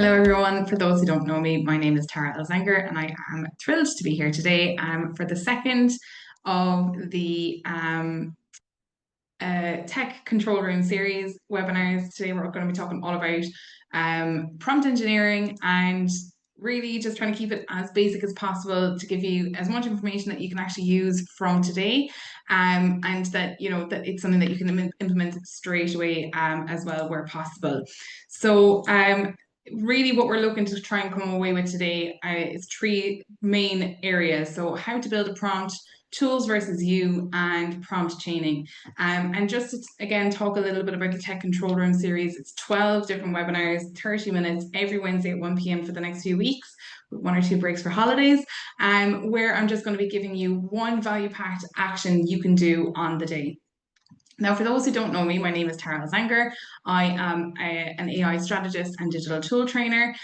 Hello, everyone. For those who don't know me, my name is Tara Elzingre, and I am thrilled to be here today for the second of the Tech Control Room series webinars. Today, we're going to be talking all about prompt engineering and really just trying to keep it as basic as possible to give you as much information that you can actually use from today, and that it's something that you can implement straight away as well where possible. So really what we're looking to try and come away with today is three main areas. So how to build a prompt, tools versus you, and prompt chaining. And just to, again, talk a little bit about the Tech Control Room series. It's 12 different webinars, 30 minutes every Wednesday at 1 p.m. for the next few weeks, with 1 or 2 breaks for holidays, where I'm just going to be giving you one value-packed action you can do on the day. Now, for those who don't know me, my name is Tara Elzingre. I am an AI strategist and digital tool trainer.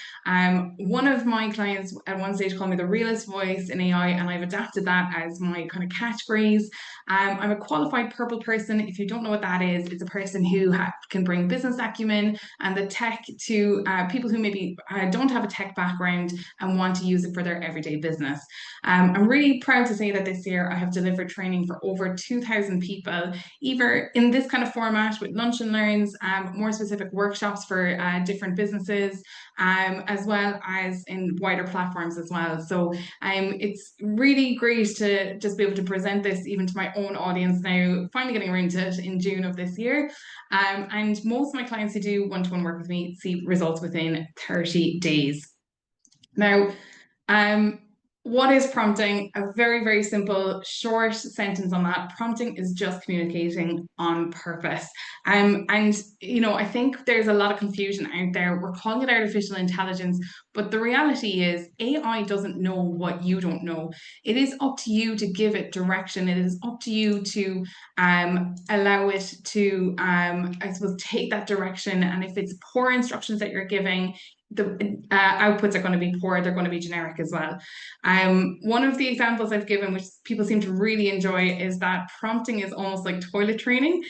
One of my clients at one stage called me the realest voice in AI, and I've adapted that as my kind of catchphrase. I'm a qualified purple person. If you don't know what that is, it's a person who can bring business acumen and the tech to people who maybe don't have a tech background and want to use it for their everyday business. I'm really proud to say that this year I have delivered training for over 2,000 people, either in this kind of format with lunch and learns, more specific workshops for different businesses, as well as in wider platforms as well. So it's really great to just be able to present this even to my own audience now, finally getting around to it in June of this year. And most of my clients who do one-to-one work with me see results within 30 days. Now, what is prompting? A very, very simple, short sentence on that. Prompting is just communicating on purpose. And I think there's a lot of confusion out there. We're calling it artificial intelligence, but the reality is AI doesn't know what you don't know. It is up to you to give it direction. It is up to you to allow it to, I suppose, take that direction. And if it's poor instructions that you're giving, the outputs are going to be poor, they're going to be generic as well. One of the examples I've given, which people seem to really enjoy, is that prompting is almost like toilet training.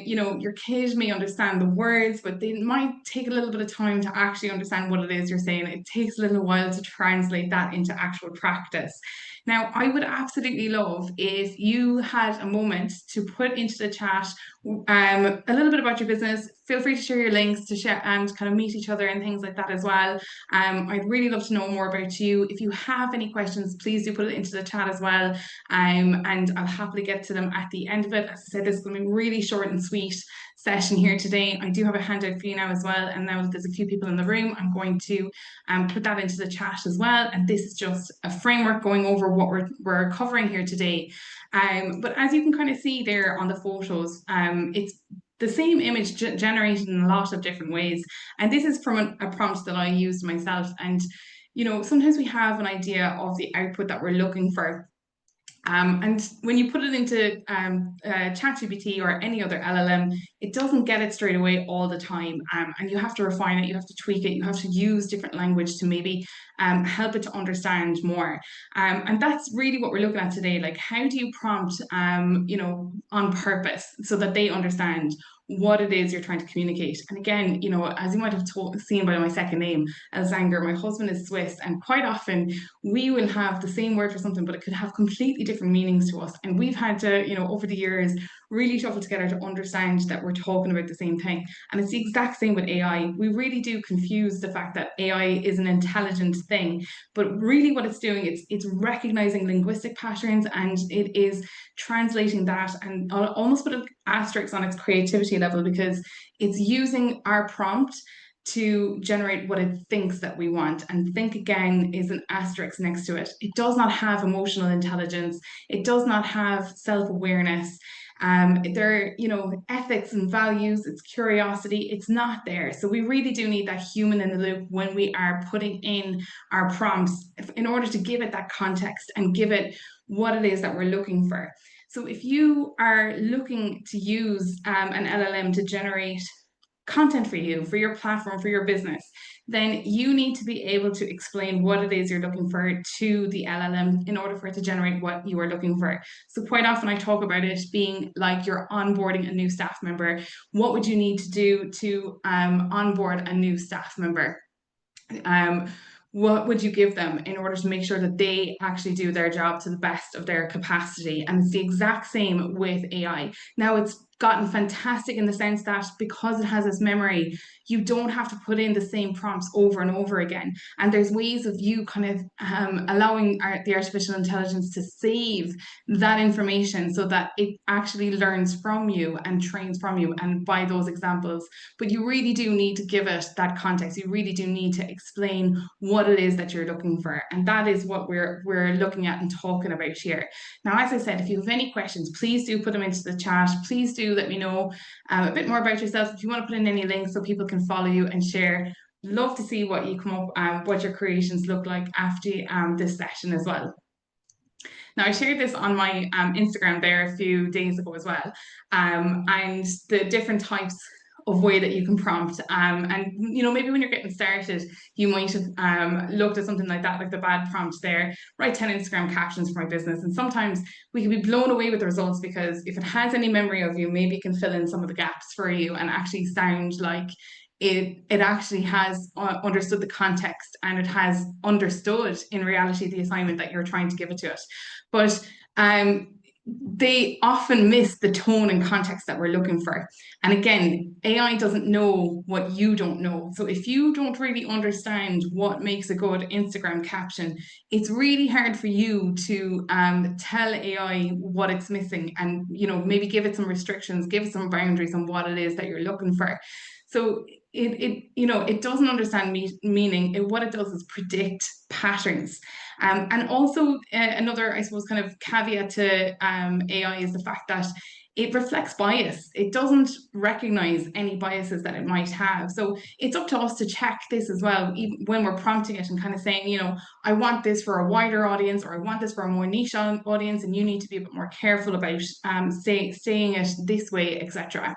Your kid may understand the words, but they might take a little bit of time to actually understand what it is you're saying. It takes a little while to translate that into actual practice. Now, I would absolutely love if you had a moment to put into the chat a little bit about your business. Feel free to share your links to share and kind of meet each other and things like that as well. I'd really love to know more about you. If you have any questions, please do put it into the chat as well. And I'll happily get to them at the end of it. As I said, this is going to be really short and sweet session here today. I do have a handout for you now as well. And now that there's a few people in the room, I'm going to put that into the chat as well. And this is just a framework going over what we're covering here today. But as you can kind of see there on the photos, it's the same image generated in a lot of different ways. And this is from a prompt that I used myself. And, sometimes we have an idea of the output that we're looking for. And when you put it into ChatGPT or any other LLM, it doesn't get it straight away all the time. And you have to refine it, you have to tweak it, you have to use different language to maybe help it to understand more. And that's really what we're looking at today. Like, how do you prompt, on purpose so that they understand what it is you're trying to communicate? And again, as you might have seen by my second name, Elzingre, my husband is Swiss, and quite often we will have the same word for something, but it could have completely different meanings to us. And we've had to, over the years, really shuffle together to understand that we're talking about the same thing. And it's the exact same with AI. We really do confuse the fact that AI is an intelligent thing, but really what it's doing, it's recognizing linguistic patterns, and it is translating that, and I'll almost put an asterisk on its creativity level, because it's using our prompt to generate what it thinks that we want. And think again is an asterisk next to it. It does not have emotional intelligence. It does not have self-awareness. Ethics and values, it's curiosity, it's not there. So we really do need that human in the loop when we are putting in our prompts in order to give it that context and give it what it is that we're looking for. So if you are looking to use an LLM to generate content for you, for your platform, for your business, then you need to be able to explain what it is you're looking for to the LLM in order for it to generate what you are looking for. So quite often I talk about it being like you're onboarding a new staff member. What would you need to do to onboard a new staff member? what would you give them in order to make sure that they actually do their job to the best of their capacity? And it's the exact same with AI. Now, it's gotten fantastic in the sense that because it has this memory, you don't have to put in the same prompts over and over again. And there's ways of you kind of allowing the artificial intelligence to save that information so that it actually learns from you and trains from you and by those examples. But you really do need to give it that context. You really do need to explain what it is that you're looking for. And that is what we're looking at and talking about here. Now, as I said, if you have any questions, please do put them into the chat. Please do let me know a bit more about yourself. If you want to put in any links so people can follow you and share, love to see what you come up, what your creations look like after this session as well. Now, I shared this on my Instagram there a few days ago as well, and the different types of way that you can prompt. And maybe when you're getting started, you might have looked at something like that, like the bad prompt there, write 10 Instagram captions for my business. And sometimes we can be blown away with the results because if it has any memory of you, maybe it can fill in some of the gaps for you and actually sound like it actually has understood the context and it has understood in reality the assignment that you're trying to give it to it. But they often miss the tone and context that we're looking for. And again, AI doesn't know what you don't know. So if you don't really understand what makes a good Instagram caption, it's really hard for you to tell AI what it's missing and maybe give it some restrictions, give it some boundaries on what it is that you're looking for. So it doesn't understand meaning. What it does is predict patterns. And also another, I suppose, kind of caveat to AI is the fact that it reflects bias. It doesn't recognize any biases that it might have. So it's up to us to check this as well, even when we're prompting it and kind of saying, I want this for a wider audience, or I want this for a more niche audience, and you need to be a bit more careful about saying it this way, etc.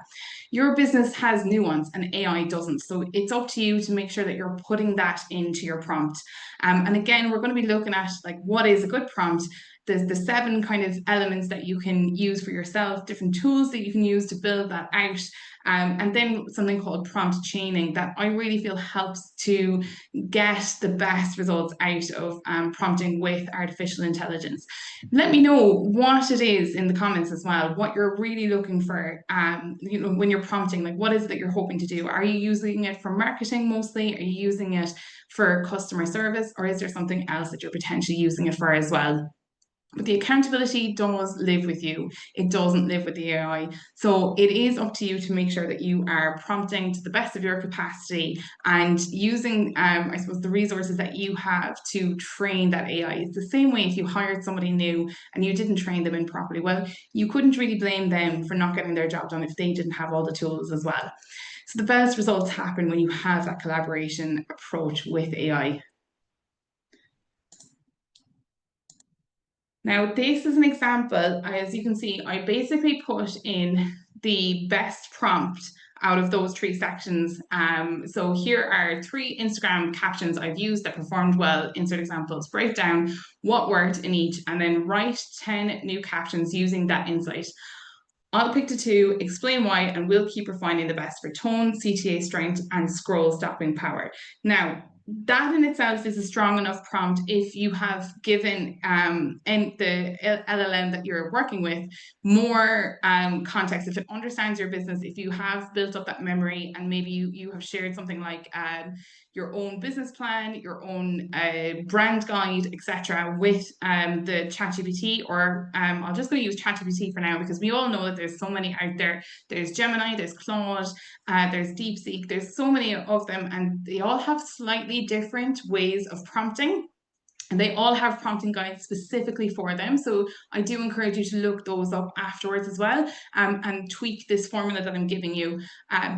Your business has nuance and AI doesn't. So it's up to you to make sure that you're putting that into your prompt. And again, we're going to be looking at like what is a good prompt. There's the 7 kind of elements that you can use for yourself, different tools that you can use to build that out. And then something called prompt chaining that I really feel helps to get the best results out of prompting with artificial intelligence. Let me know what it is in the comments as well, what you're really looking for, when you're prompting, like what is it that you're hoping to do? Are you using it for marketing mostly? Are you using it for customer service? Or is there something else that you're potentially using it for as well? But the accountability does live with you. It doesn't live with the AI. So it is up to you to make sure that you are prompting to the best of your capacity and using, I suppose, the resources that you have to train that AI. It's the same way if you hired somebody new and you didn't train them in properly. Well, you couldn't really blame them for not getting their job done if they didn't have all the tools as well. So the best results happen when you have that collaboration approach with AI. Now, this is an example. As you can see, I basically put in the best prompt out of those 3 sections. So here are 3 Instagram captions I've used that performed well. Insert examples, break down what worked in each, and then write 10 new captions using that insight. I'll pick the 2, explain why, and we'll keep refining the best for tone, CTA strength, and scroll stopping power. Now, that in itself is a strong enough prompt if you have given the LLM that you're working with more context, if it understands your business, if you have built up that memory and maybe you have shared something like your own business plan, your own brand guide, etc. with the ChatGPT, or I'm just going to use ChatGPT for now because we all know that there's so many out there. There's Gemini, there's Claude, there's DeepSeek, there's so many of them, and they all have slightly different ways of prompting. And they all have prompting guides specifically for them. So I do encourage you to look those up afterwards as well, and tweak this formula that I'm giving you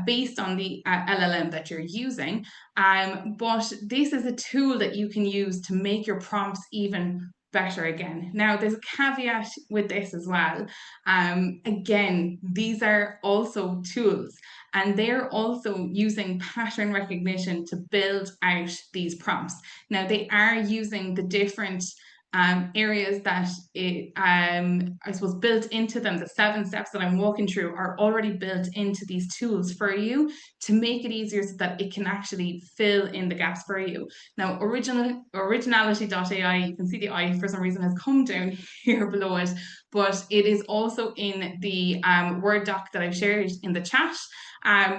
based on the LLM that you're using. But this is a tool that you can use to make your prompts even better again. Now, there's a caveat with this as well. Again, these are also tools, and they're also using pattern recognition to build out these prompts. Now, they are using the different areas that I suppose built into them, the 7 steps that I'm walking through are already built into these tools for you to make it easier so that it can actually fill in the gaps for you. Now, Originality.ai, you can see the I for some reason has come down here below it, but it is also in the Word doc that I've shared in the chat.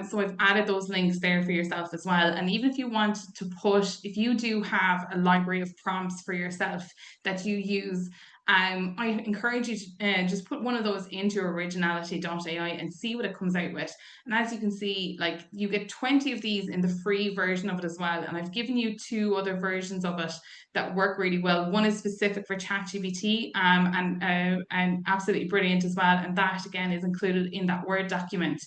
So I've added those links there for yourself as well. And even if you want to push, if you do have a library of prompts for yourself that you use, I encourage you to just put one of those into Originality.ai and see what it comes out with. And as you can see, like you get 20 of these in the free version of it as well. And I've given you 2 other versions of it that work really well. One is specific for ChatGPT and absolutely brilliant as well. And that again is included in that Word document.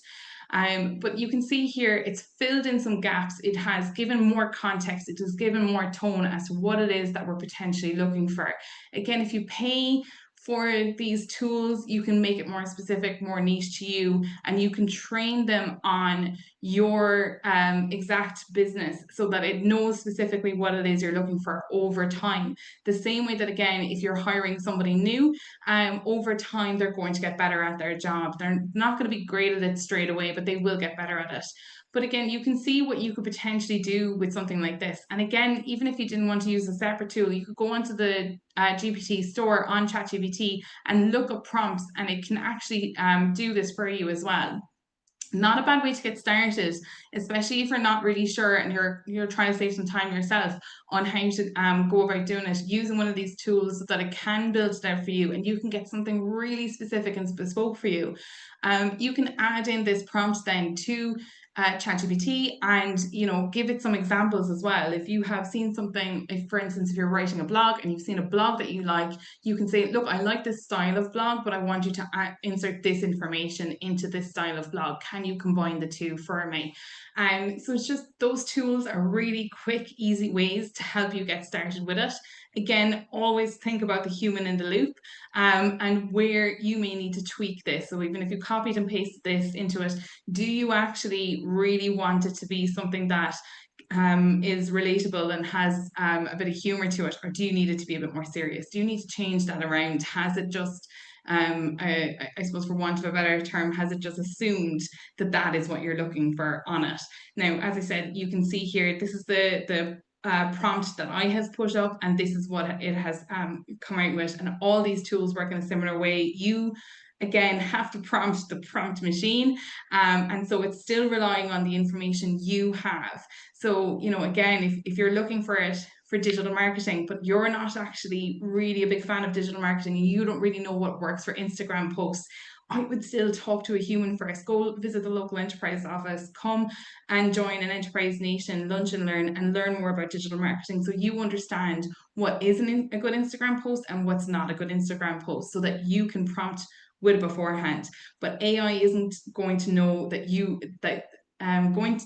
But you can see here, it's filled in some gaps. It has given more context. It has given more tone as to what it is that we're potentially looking for. Again, if you pay for these tools, you can make it more specific, more niche to you, and you can train them on your exact business so that it knows specifically what it is you're looking for over time. The same way that, again, if you're hiring somebody new, over time, they're going to get better at their job. They're not going to be great at it straight away, but they will get better at it. But again, you can see what you could potentially do with something like this. And again, even if you didn't want to use a separate tool, you could go onto the GPT store on ChatGPT and look up prompts, and it can actually do this for you as well. Not a bad way to get started, especially if you're not really sure and you're trying to save some time yourself on how to go about doing it, using one of these tools so that it can build it out for you and you can get something really specific and bespoke for you. You can add in this prompt then to ChatGPT and give it some examples as well. If you have seen something, if for instance if you're writing a blog and you've seen a blog that you like, you can say, look, I like this style of blog, but I want you to insert this information into this style of blog. Can you combine the two for me? So it's just, those tools are really quick, easy ways to help you get started with it. Again, always think about the human in the loop and where you may need to tweak this. So even if you copied and pasted this into it, do you actually really want it to be something that is relatable and has a bit of humor to it, or do you need it to be a bit more serious? Do you need to change that around? Has it just, I suppose for want of a better term, has it just assumed that that is what you're looking for on it? Now, as I said, you can see here, this is the prompt that I has put up, and this is what it has come out with. And all these tools work in a similar way. You again have to prompt the prompt machine, and so it's still relying on the information you have. So, again, if you're looking for it for digital marketing, but you're not actually really a big fan of digital marketing and you don't really know what works for Instagram posts, I would still talk to a human first. Go visit the local enterprise office, come and join an Enterprise Nation Lunch and learn more about digital marketing so you understand what is a good Instagram post and what's not a good Instagram post, so that you can prompt with it beforehand. But AI isn't going to know that going to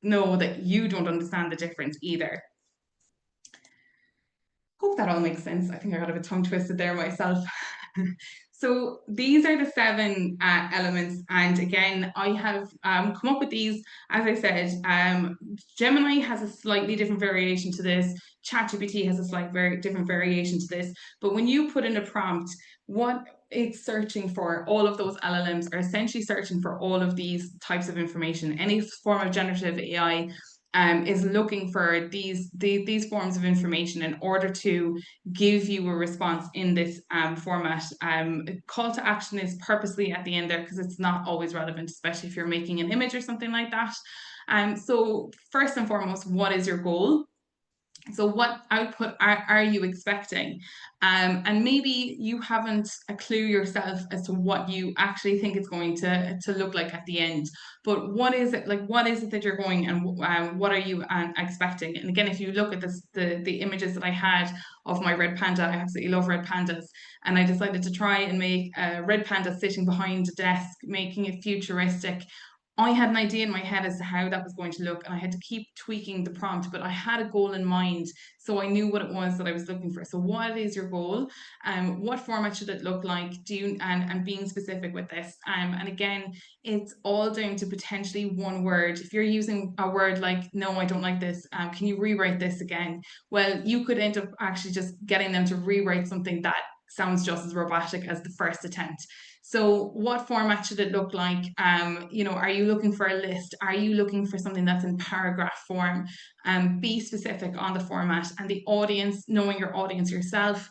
know that you don't understand the difference either. Hope that all makes sense. I think I got a bit tongue twisted there myself. So these are the 7 elements, and again, I have come up with these. As I said, Gemini has a slightly different variation to this. ChatGPT has a different variation to this. But when you put in a prompt, what it's searching for, all of those LLMs are essentially searching for all of these types of information. Any form of generative AI is looking for these forms of information in order to give you a response in this format. Call to action is purposely at the end there because it's not always relevant, especially if you're making an image or something like that. So first and foremost, what is your goal? So what output are you expecting? And maybe you haven't a clue yourself as to what you actually think it's going to look like at the end. But what is it like? What is it that you're going, and what are you expecting? And again, if you look at the images that I had of my red panda, I absolutely love red pandas, and I decided to try and make a red panda sitting behind a desk, making it futuristic. I had an idea in my head as to how that was going to look, and I had to keep tweaking the prompt, but I had a goal in mind, so I knew what it was that I was looking for. So, what is your goal? What format should it look like? Do you, and being specific with this. And again, it's all down to potentially one word. If you're using a word like "no, I don't like this," can you rewrite this again? Well, you could end up actually just getting them to rewrite something that sounds just as robotic as the first attempt. So, what format should it look like? Are you looking for a list? Are you looking for something that's in paragraph form? Be specific on the format and the audience, knowing your audience yourself.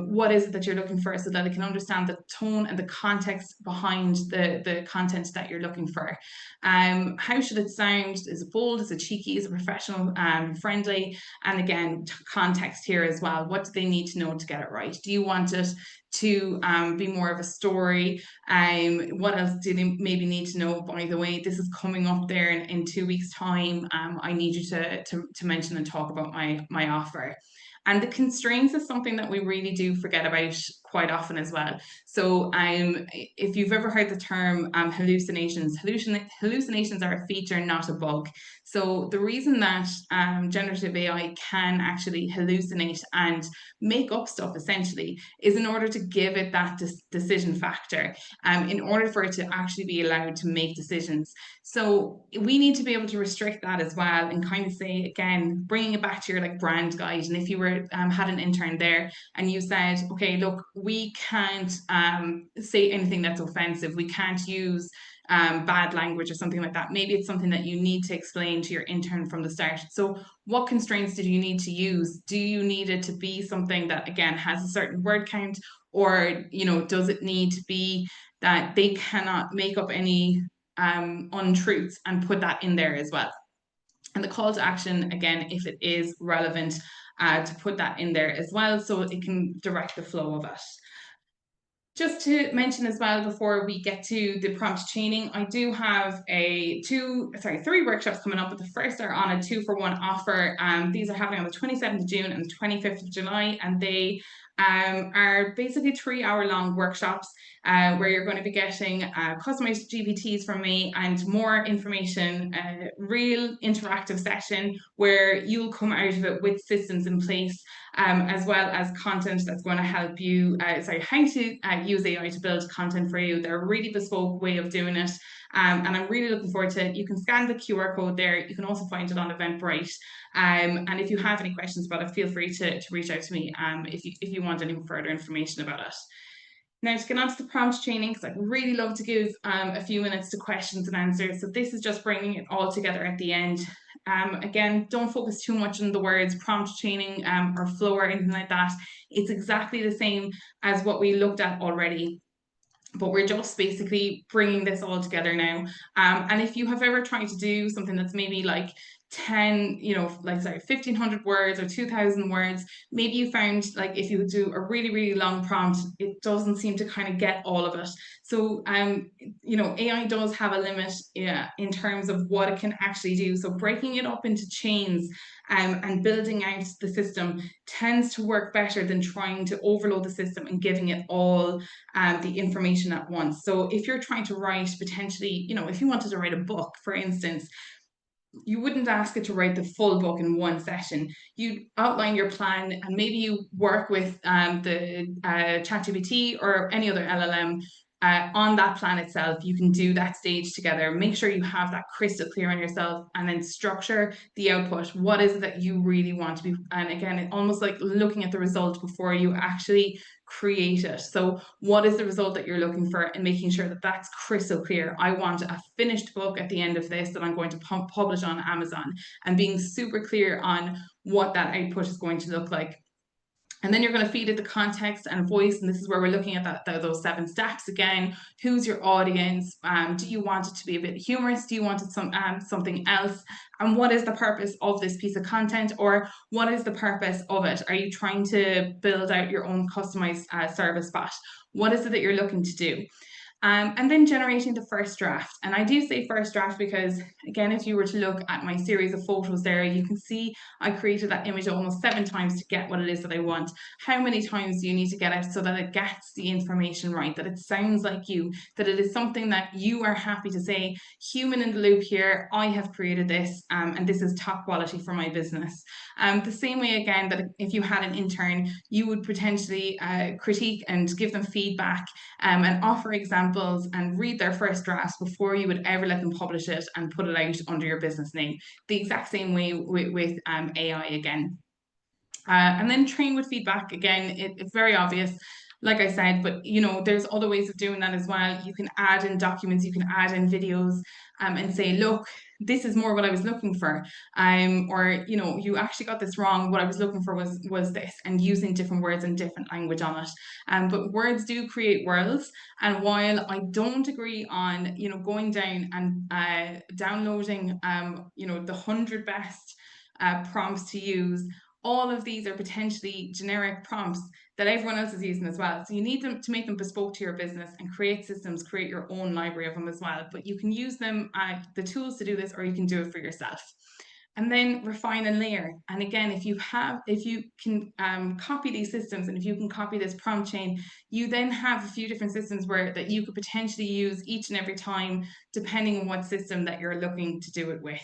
What is it that you're looking for so that it can understand the tone and the context behind the content that you're looking for. How should it sound? Is it bold? Is it cheeky? Is it professional? Friendly? And again, context here as well. What do they need to know to get it right? Do you want it to be more of a story? What else do they maybe need to know? By the way, this is coming up there in 2 weeks' time. I need you to mention and talk about my offer. And the constraints is something that we really do forget about quite often as well. So, if you've ever heard the term hallucinations are a feature, not a bug. So, the reason that generative AI can actually hallucinate and make up stuff essentially is in order to give it that decision factor, in order for it to actually be allowed to make decisions. So we need to be able to restrict that as well, and kind of say, again, bringing it back to your like brand guide. And if you were had an intern there and you said, okay, look, we can't say anything that's offensive, we can't use bad language or something like that. Maybe it's something that you need to explain to your intern from the start. So, what constraints did you need to use? Do you need it to be something that, again, has a certain word count? Or, does it need to be that they cannot make up any untruths and put that in there as well? And the call to action, again, if it is relevant, to put that in there as well so it can direct the flow of it. Just to mention as well, before we get to the prompt training, I do have three workshops coming up, but the first are on a 2-for-1 offer. These are happening on the 27th of June and the 25th of July, and they are basically 3-hour long workshops where you're going to be getting customized GPTs from me and more information, a real interactive session where you'll come out of it with systems in place, as well as content that's going to help you, how to use AI to build content for you. They're a really bespoke way of doing it. And I'm really looking forward to it. You can scan the QR code there. You can also find it on Eventbrite. And if you have any questions about it, feel free to reach out to me if you want any further information about it. Now, to get on to the prompt training, because I'd really love to give a few minutes to questions and answers. So this is just bringing it all together at the end. Again, don't focus too much on the words prompt training or flow or anything like that. It's exactly the same as what we looked at already, but we're just basically bringing this all together now. And if you have ever tried to do something that's maybe like 1,500 words or 2,000 words, maybe you found like if you do a really, really long prompt, it doesn't seem to kind of get all of it. So, AI does have a limit in terms of what it can actually do. So breaking it up into chains and building out the system tends to work better than trying to overload the system and giving it all the information at once. So if you're trying to write potentially, if you wanted to write a book, for instance, you wouldn't ask it to write the full book in one session. You'd outline your plan and maybe you work with the ChatGPT or any other LLM on that plan itself. You can do that stage together. Make sure you have that crystal clear on yourself and then structure the output. What is it that you really want to be? And again, almost like looking at the result before you actually create it. So what is the result that you're looking for, and making sure that that's crystal clear. I want a finished book at the end of this that I'm going to publish on Amazon, and being super clear on what that output is going to look like. And then you're going to feed it the context and voice. And this is where we're looking at those 7 steps again. Who's your audience? Do you want it to be a bit humorous? Do you want it something else? And what is the purpose of this piece of content? Or what is the purpose of it? Are you trying to build out your own customized service bot? What is it that you're looking to do? And then generating the first draft. And I do say first draft because, again, if you were to look at my series of photos there, you can see I created that image almost 7 times to get what it is that I want. How many times do you need to get it so that it gets the information right, that it sounds like you, that it is something that you are happy to say, human in the loop here, I have created this, and this is top quality for my business. The same way, again, that if you had an intern, you would potentially critique and give them feedback, and offer examples and read their first drafts before you would ever let them publish it and put it out under your business name. The exact same way with AI again. And then train with feedback. Again, it's very obvious, like I said, but there's other ways of doing that as well. You can add in documents, you can add in videos, and say, look, this is more what I was looking for. Or you actually got this wrong. What I was looking for was this, and using different words and different language on it. But words do create worlds. And while I don't agree on going down and downloading the 100 best prompts to use, all of these are potentially generic prompts that everyone else is using as well. So you need them to make them bespoke to your business and create systems, create your own library of them as well. But you can use them, the tools to do this, or you can do it for yourself. And then refine and layer. And again, if you can copy these systems, and if you can copy this prompt chain, you then have a few different systems that you could potentially use each and every time, depending on what system that you're looking to do it with.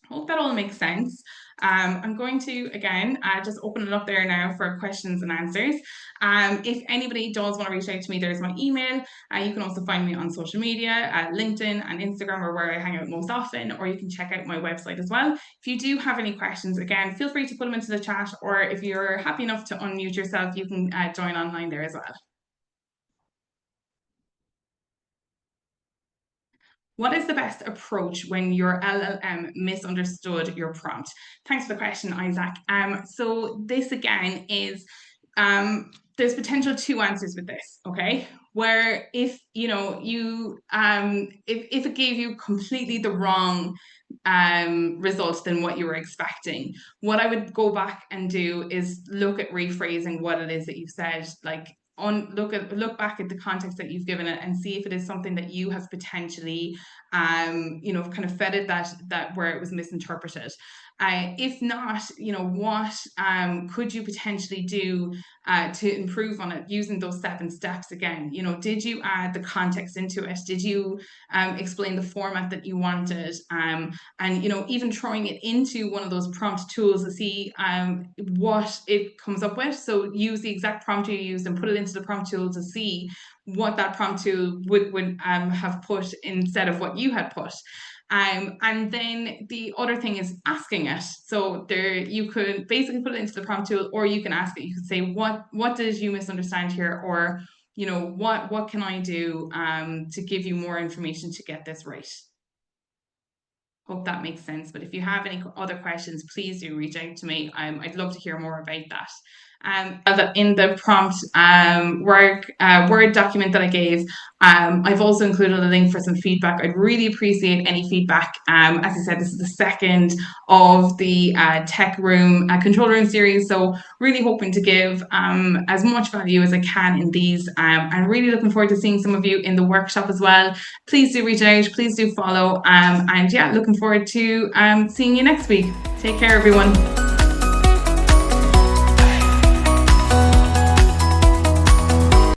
Hope that all makes sense. I'm going to, again, just open it up there now for questions and answers. If anybody does want to reach out to me, there's my email. You can also find me on social media, LinkedIn and Instagram are where I hang out most often, or you can check out my website as well. If you do have any questions, again, feel free to put them into the chat, or if you're happy enough to unmute yourself, you can join online there as well. What is the best approach when your LLM misunderstood your prompt? Thanks for the question, Isaac. So this again is there's potential 2 answers with this, okay? Where if if it gave you completely the wrong results than what you were expecting, what I would go back and do is look at rephrasing what it is that you've said, like look back at the context that you've given it and see if it is something that you have potentially kind of fed it that where it was misinterpreted. If not, what could you potentially do to improve on it using those 7 steps again? Did you add the context into it? Did you explain the format that you wanted? And even throwing it into one of those prompt tools to see what it comes up with. So use the exact prompt you used and put it into the prompt tool to see what that prompt tool would have put instead of what you had put. And then the other thing is asking it. So there, you could basically put it into the prompt tool, or you can ask it. You could say, what did you misunderstand here? Or, what can I do to give you more information to get this right? Hope that makes sense. But if you have any other questions, please do reach out to me. I'd love to hear more about that. In the prompt Word document that I gave, I've also included a link for some feedback. I'd really appreciate any feedback. As I said, this is the second of the Tech Room, Control Room series, so really hoping to give as much value as I can in these. I'm really looking forward to seeing some of you in the workshop as well. Please do reach out, please do follow, and yeah, looking forward to seeing you next week. Take care, everyone.